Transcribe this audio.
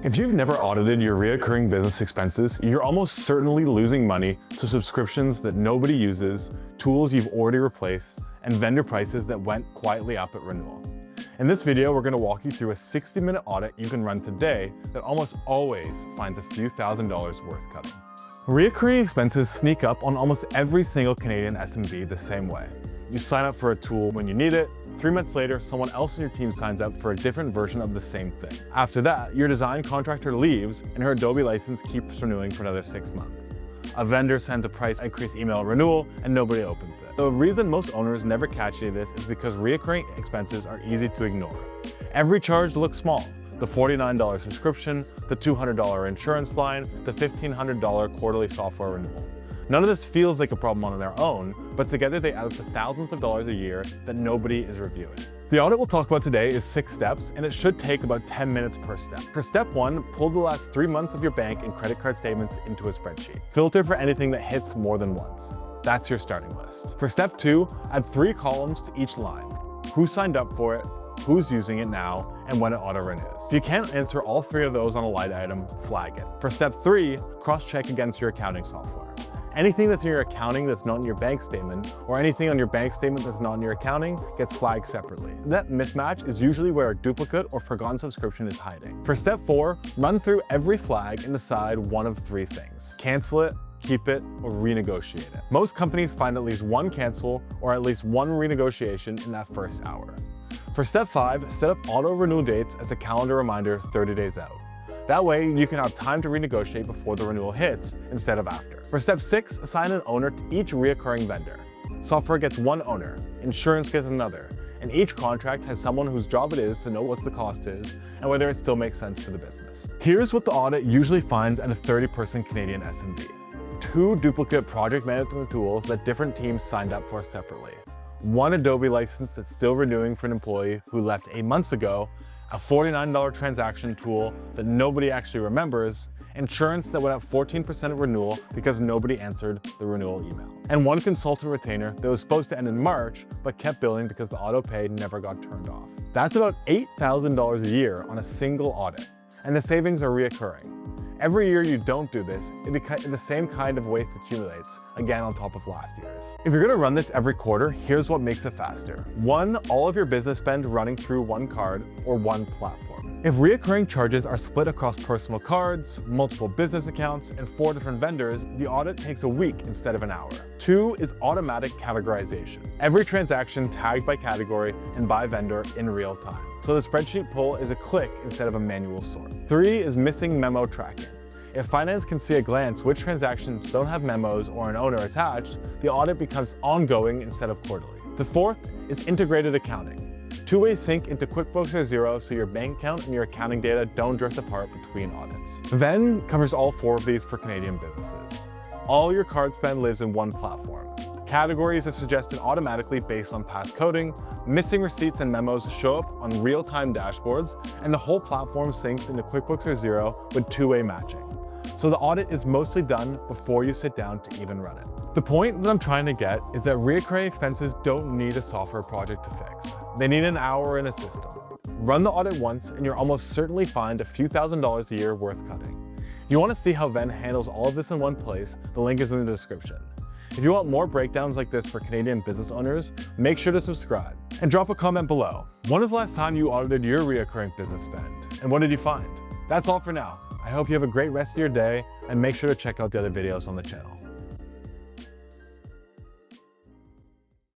If you've never audited your recurring business expenses, you're almost certainly losing money to subscriptions that nobody uses, tools you've already replaced, and vendor prices that went quietly up at renewal. In this video, we're going to walk you through a 60-minute audit you can run today that almost always finds a few $1,000s worth cutting. Recurring expenses sneak up on almost every single Canadian SMB the same way. You sign up for a tool when you need it. 3 months later, someone else in your team signs up for a different version of the same thing. After that, your design contractor leaves and her Adobe license keeps renewing for another 6 months. A vendor sends a price increase email renewal and nobody opens it. The reason most owners never catch any of this is because recurring expenses are easy to ignore. Every charge looks small. The $49 subscription, the $200 insurance line, the $1,500 quarterly software renewal. None of this feels like a problem on their own, but together they add up to thousands of dollars a year that nobody is reviewing. The audit we'll talk about today is 6 steps, and it should take about 10 minutes per step. For step 1, pull the last 3 months of your bank and credit card statements into a spreadsheet. Filter for anything that hits more than once. That's your starting list. For step 2, add 3 columns to each line. Who signed up for it, who's using it now, and when it auto-renews. If you can't answer all 3 of those on a line item, flag it. For step 3, cross-check against your accounting software. Anything that's in your accounting that's not in your bank statement, or anything on your bank statement that's not in your accounting, gets flagged separately. That mismatch is usually where a duplicate or forgotten subscription is hiding. For step 4, run through every flag and decide one of 3 things. Cancel it, keep it, or renegotiate it. Most companies find at least one cancel or at least one renegotiation in that first hour. For step 5, set up auto-renewal dates as a calendar reminder 30 days out. That way, you can have time to renegotiate before the renewal hits instead of after. For step 6, assign an owner to each reoccurring vendor. Software gets one owner, insurance gets another, and each contract has someone whose job it is to know what the cost is and whether it still makes sense for the business. Here's what the audit usually finds at a 30-person Canadian SMB. 2 duplicate project management tools that different teams signed up for separately. 1 Adobe license that's still renewing for an employee who left 8 months ago, a $49 transaction tool that nobody actually remembers, insurance that went up 14% at renewal because nobody answered the renewal email, and 1 consultant retainer that was supposed to end in March but kept billing because the auto pay never got turned off. That's about $8,000 a year on a single audit, and the savings are reoccurring. Every year you don't do this, the same kind of waste accumulates, again on top of last year's. If you're gonna run this every quarter, here's what makes it faster. 1, all of your business spend running through 1 card or 1 platform. If reoccurring charges are split across personal cards, multiple business accounts, and 4 different vendors, the audit takes a week instead of an hour. 2 is automatic categorization. Every transaction tagged by category and by vendor in real time. So the spreadsheet pull is a click instead of a manual sort. 3 is missing memo tracking. If finance can see at a glance which transactions don't have memos or an owner attached, the audit becomes ongoing instead of quarterly. The 4th is integrated accounting. 2-way sync into QuickBooks or Xero so your bank account and your accounting data don't drift apart between audits. Venn covers all 4 of these for Canadian businesses. All your card spend lives in 1 platform. Categories are suggested automatically based on past coding, missing receipts and memos show up on real-time dashboards, and the whole platform syncs into QuickBooks or Xero with 2-way matching. So the audit is mostly done before you sit down to even run it. The point that I'm trying to get is that recurring expenses don't need a software project to fix. They need an hour in a system. Run the audit once and you'll almost certainly find a few $1,000s a year worth cutting. If you want to see how Venn handles all of this in one place, the link is in the description. If you want more breakdowns like this for Canadian business owners, make sure to subscribe and drop a comment below. When was the last time you audited your recurring business spend? And what did you find? That's all for now. I hope you have a great rest of your day and make sure to check out the other videos on the channel.